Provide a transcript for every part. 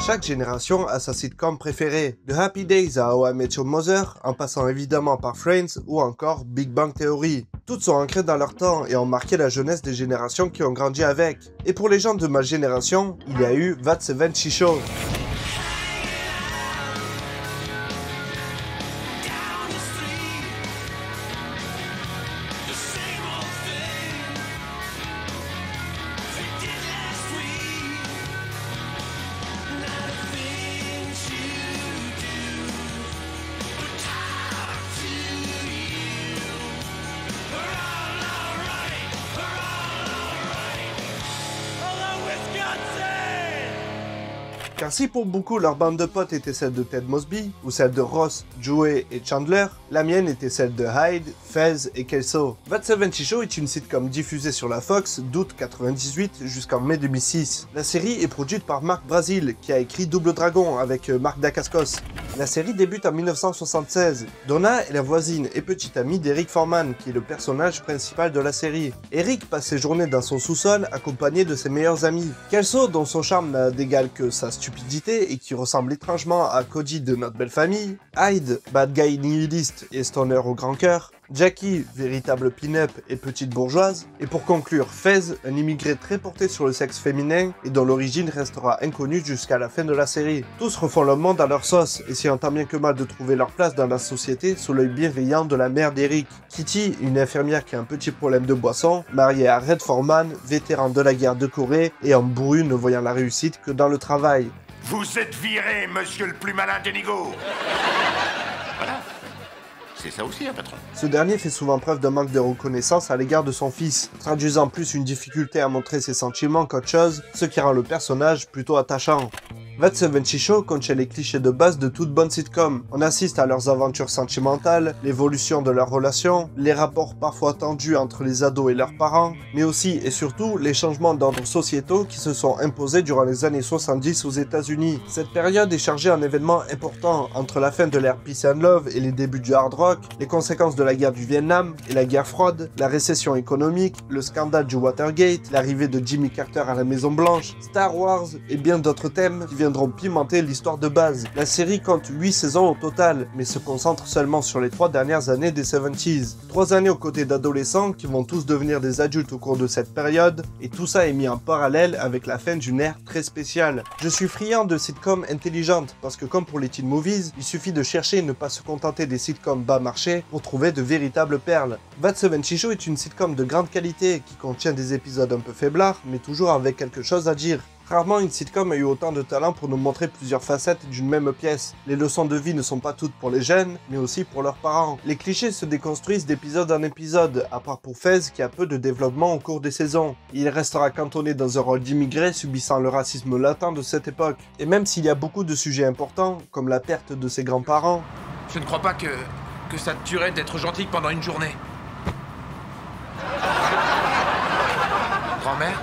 Chaque génération a sa sitcom préférée, de Happy Days à How I Met Your Mother, en passant évidemment par Friends ou encore Big Bang Theory. Toutes sont ancrées dans leur temps et ont marqué la jeunesse des générations qui ont grandi avec. Et pour les gens de ma génération, il y a eu That 70 Show. Car si pour beaucoup leur bande de potes était celle de Ted Mosby, ou celle de Ross, Joey et Chandler, la mienne était celle de Hyde, Fez et Kelso. That 70 Show est une sitcom diffusée sur la Fox d'août 98 jusqu'en mai 2006. La série est produite par Mark Brazill, qui a écrit Double Dragon avec Mark Dacascos. La série débute en 1976. Donna est la voisine et petite amie d'Eric Forman, qui est le personnage principal de la série. Eric passe ses journées dans son sous-sol accompagné de ses meilleurs amis. Kelso, dont son charme n'a d'égal que sa stupidité et qui ressemble étrangement à Cody de Notre Belle Famille. Hyde, bad guy nihiliste et stoner au grand cœur. Jackie, véritable pin-up et petite bourgeoise. Et pour conclure, Fez, un immigré très porté sur le sexe féminin et dont l'origine restera inconnue jusqu'à la fin de la série. Tous refont le monde à leur sauce, essayant tant bien que mal de trouver leur place dans la société sous l'œil bienveillant de la mère d'Eric. Kitty, une infirmière qui a un petit problème de boisson, mariée à Red Foreman, vétéran de la guerre de Corée et en bourru ne voyant la réussite que dans le travail. Vous êtes viré, monsieur le plus malin des négos. Voilà. C'est ça aussi un patron. Ce dernier fait souvent preuve d'un manque de reconnaissance à l'égard de son fils, traduisant plus une difficulté à montrer ses sentiments qu'autre chose, ce qui rend le personnage plutôt attachant. That 70 Show contient les clichés de base de toute bonne sitcom. On assiste à leurs aventures sentimentales, l'évolution de leurs relations, les rapports parfois tendus entre les ados et leurs parents, mais aussi et surtout les changements d'ordre sociétaux qui se sont imposés durant les années 70 aux États-Unis. Cette période est chargée en événements importants entre la fin de l'ère Peace and Love et les débuts du hard rock, les conséquences de la guerre du Vietnam et la guerre froide, la récession économique, le scandale du Watergate, l'arrivée de Jimmy Carter à la Maison Blanche, Star Wars et bien d'autres thèmes qui viendront pimenter l'histoire de base. La série compte 8 saisons au total, mais se concentre seulement sur les 3 dernières années des 70s. 3 années aux côtés d'adolescents qui vont tous devenir des adultes au cours de cette période, et tout ça est mis en parallèle avec la fin d'une ère très spéciale. Je suis friand de sitcoms intelligentes, parce que comme pour les teen movies, il suffit de chercher et ne pas se contenter des sitcoms bas marché pour trouver de véritables perles. That 70 Show est une sitcom de grande qualité qui contient des épisodes un peu faiblards, mais toujours avec quelque chose à dire. Rarement une sitcom a eu autant de talent pour nous montrer plusieurs facettes d'une même pièce. Les leçons de vie ne sont pas toutes pour les jeunes, mais aussi pour leurs parents. Les clichés se déconstruisent d'épisode en épisode, à part pour Fez qui a peu de développement au cours des saisons. Il restera cantonné dans un rôle d'immigré subissant le racisme latent de cette époque. Et même s'il y a beaucoup de sujets importants, comme la perte de ses grands-parents... Je ne crois pas que ça te tuerait d'être gentil pendant une journée. Grand-mère ?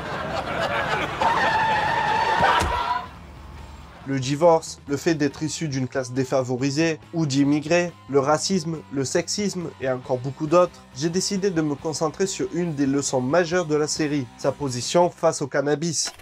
Le divorce, le fait d'être issu d'une classe défavorisée ou d'immigrer, le racisme, le sexisme et encore beaucoup d'autres, j'ai décidé de me concentrer sur une des leçons majeures de la série, sa position face au cannabis.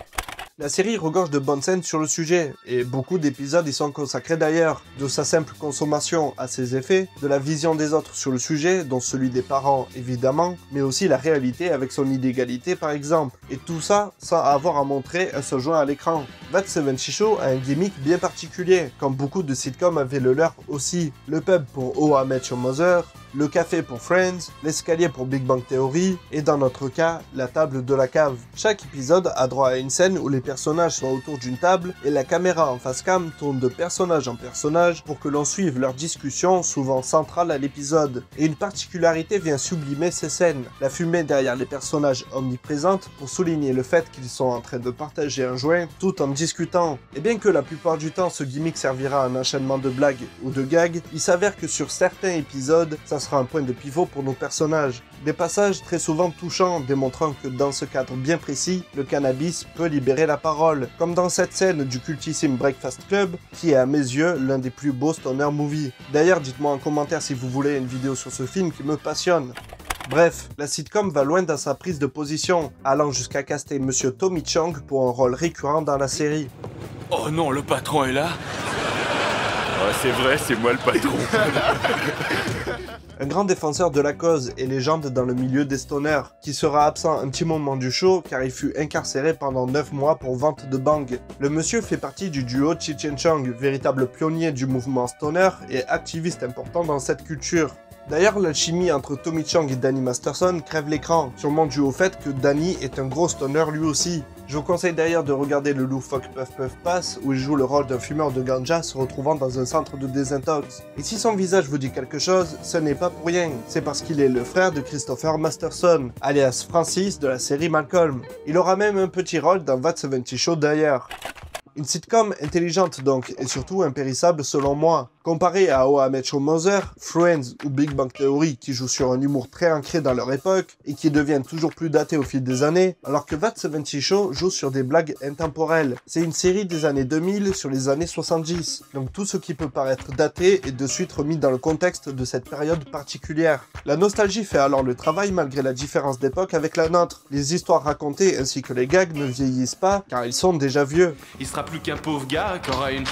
La série regorge de bonnes scènes sur le sujet, et beaucoup d'épisodes y sont consacrés d'ailleurs, de sa simple consommation à ses effets, de la vision des autres sur le sujet, dont celui des parents évidemment, mais aussi la réalité avec son illégalité par exemple, et tout ça sans avoir à montrer un seul joint à l'écran. That 70 Show a un gimmick bien particulier, comme beaucoup de sitcoms avaient le leur aussi, le pub pour How I Met Your Mother, le café pour Friends, l'escalier pour Big Bang Theory, et dans notre cas, la table de la cave. Chaque épisode a droit à une scène où les personnages sont autour d'une table et la caméra en face cam tourne de personnage en personnage pour que l'on suive leur discussion souvent centrale à l'épisode. Et une particularité vient sublimer ces scènes, la fumée derrière les personnages omniprésente pour souligner le fait qu'ils sont en train de partager un joint tout en discutant. Et bien que la plupart du temps ce gimmick servira à un enchaînement de blagues ou de gags, il s'avère que sur certains épisodes, ça sera un point de pivot pour nos personnages. Des passages très souvent touchants démontrant que dans ce cadre bien précis, le cannabis peut libérer la parole, comme dans cette scène du cultissime Breakfast Club, qui est à mes yeux l'un des plus beaux stoner movies. D'ailleurs, dites-moi en commentaire si vous voulez une vidéo sur ce film qui me passionne. Bref, la sitcom va loin dans sa prise de position, allant jusqu'à caster Monsieur Tommy Chong pour un rôle récurrent dans la série. Oh non, le patron est là. Ouais, c'est vrai, c'est moi le patron. Un grand défenseur de la cause et légende dans le milieu des stoners, qui sera absent un petit moment du show car il fut incarcéré pendant 9 mois pour vente de bang. Le monsieur fait partie du duo Cheech and Chong, véritable pionnier du mouvement stoner et activiste important dans cette culture. D'ailleurs, l'alchimie entre Tommy Chong et Danny Masterson crève l'écran, sûrement dû au fait que Danny est un gros stoner lui aussi. Je vous conseille d'ailleurs de regarder le loufoque Puff Puff Pass, où il joue le rôle d'un fumeur de ganja se retrouvant dans un centre de désintox. Et si son visage vous dit quelque chose, ce n'est pas pour rien, c'est parce qu'il est le frère de Christopher Masterson, alias Francis de la série Malcolm. Il aura même un petit rôle dans That 70 Show d'ailleurs. Une sitcom intelligente donc, et surtout impérissable selon moi. Comparé à How I Met Your Mother, Friends ou Big Bang Theory qui jouent sur un humour très ancré dans leur époque et qui deviennent toujours plus datés au fil des années, alors que That 70 Show joue sur des blagues intemporelles. C'est une série des années 2000 sur les années 70, donc tout ce qui peut paraître daté est de suite remis dans le contexte de cette période particulière. La nostalgie fait alors le travail malgré la différence d'époque avec la nôtre. Les histoires racontées ainsi que les gags ne vieillissent pas car ils sont déjà vieux. Il sera plus qu'un pauvre gars qui aura une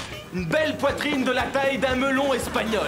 belle poitrine de la taille d'un melon espagnol.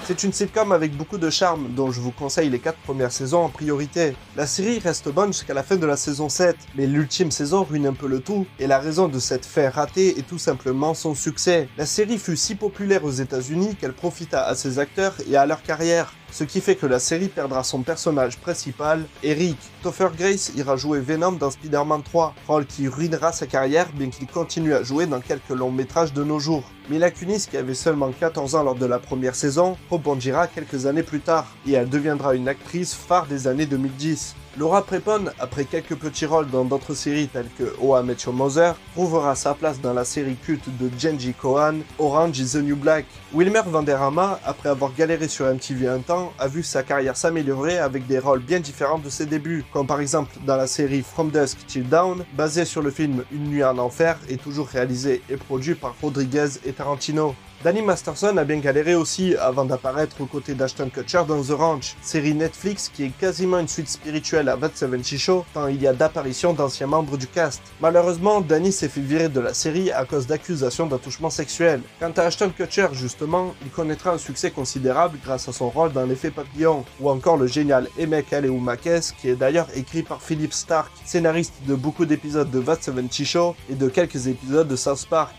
C'est une sitcom avec beaucoup de charme, dont je vous conseille les 4 premières saisons en priorité. La série reste bonne jusqu'à la fin de la saison 7, mais l'ultime saison ruine un peu le tout, et la raison de cette fin ratée est tout simplement son succès. La série fut si populaire aux États-Unis qu'elle profita à ses acteurs et à leur carrière, ce qui fait que la série perdra son personnage principal, Eric. Topher Grace ira jouer Venom dans Spider-Man 3, rôle qui ruinera sa carrière bien qu'il continue à jouer dans quelques longs métrages de nos jours. Mila Kunis, qui avait seulement 14 ans lors de la première saison, rebondira quelques années plus tard, et elle deviendra une actrice phare des années 2010. Laura Prepon, après quelques petits rôles dans d'autres séries telles que How I Met Your Mother, trouvera sa place dans la série culte de Jenji Kohan, Orange is the New Black. Wilmer Valderrama, après avoir galéré sur MTV un temps, a vu sa carrière s'améliorer avec des rôles bien différents de ses débuts, comme par exemple dans la série From Dusk Till Dawn, basée sur le film Une nuit en enfer et toujours réalisé et produit par Rodriguez et Tarantino. Danny Masterson a bien galéré aussi avant d'apparaître aux côtés d'Ashton Kutcher dans The Ranch, série Netflix qui est quasiment une suite spirituelle à That 70 Show, tant il y a d'apparitions d'anciens membres du cast. Malheureusement, Danny s'est fait virer de la série à cause d'accusations d'attouchement sexuel. Quant à Ashton Kutcher, justement, il connaîtra un succès considérable grâce à son rôle dans L'Effet Papillon, ou encore le génial Emek Aleumakes, qui est d'ailleurs écrit par Philip Stark, scénariste de beaucoup d'épisodes de That 70 Show et de quelques épisodes de South Park.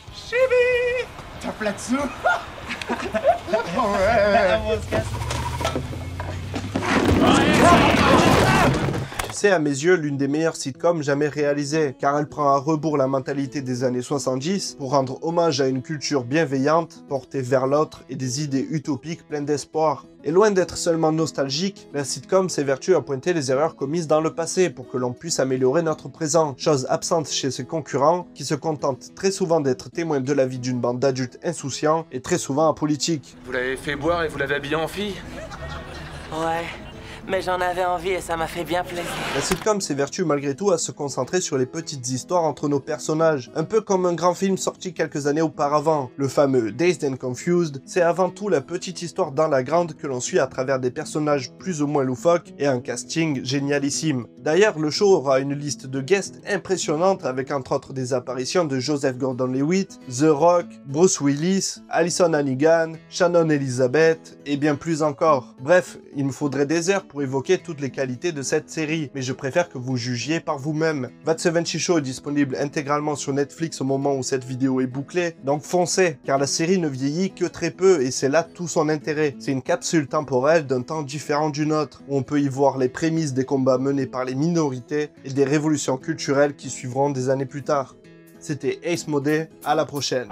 Tape là-dessous. C'est à mes yeux l'une des meilleures sitcoms jamais réalisées, car elle prend à rebours la mentalité des années 70 pour rendre hommage à une culture bienveillante, portée vers l'autre et des idées utopiques pleines d'espoir. Et loin d'être seulement nostalgique, la sitcom s'évertue à pointer les erreurs commises dans le passé pour que l'on puisse améliorer notre présent, chose absente chez ses concurrents qui se contentent très souvent d'être témoins de la vie d'une bande d'adultes insouciants et très souvent apolitiques. Vous l'avez fait boire et vous l'avez habillé en fille? Ouais, mais j'en avais envie et ça m'a fait bien plaisir. La sitcom s'évertue malgré tout à se concentrer sur les petites histoires entre nos personnages, un peu comme un grand film sorti quelques années auparavant. Le fameux Dazed and Confused, c'est avant tout la petite histoire dans la grande que l'on suit à travers des personnages plus ou moins loufoques et un casting génialissime. D'ailleurs, le show aura une liste de guests impressionnante avec entre autres des apparitions de Joseph Gordon-Levitt, The Rock, Bruce Willis, Alyson Hannigan, Shannon Elizabeth et bien plus encore. Bref, il me faudrait des heures pour évoquer toutes les qualités de cette série, mais je préfère que vous jugiez par vous-même. That 70 Show est disponible intégralement sur Netflix au moment où cette vidéo est bouclée, donc foncez, car la série ne vieillit que très peu et c'est là tout son intérêt. C'est une capsule temporelle d'un temps différent du nôtre, où on peut y voir les prémices des combats menés par les minorités et des révolutions culturelles qui suivront des années plus tard. C'était Ace Modé, à la prochaine.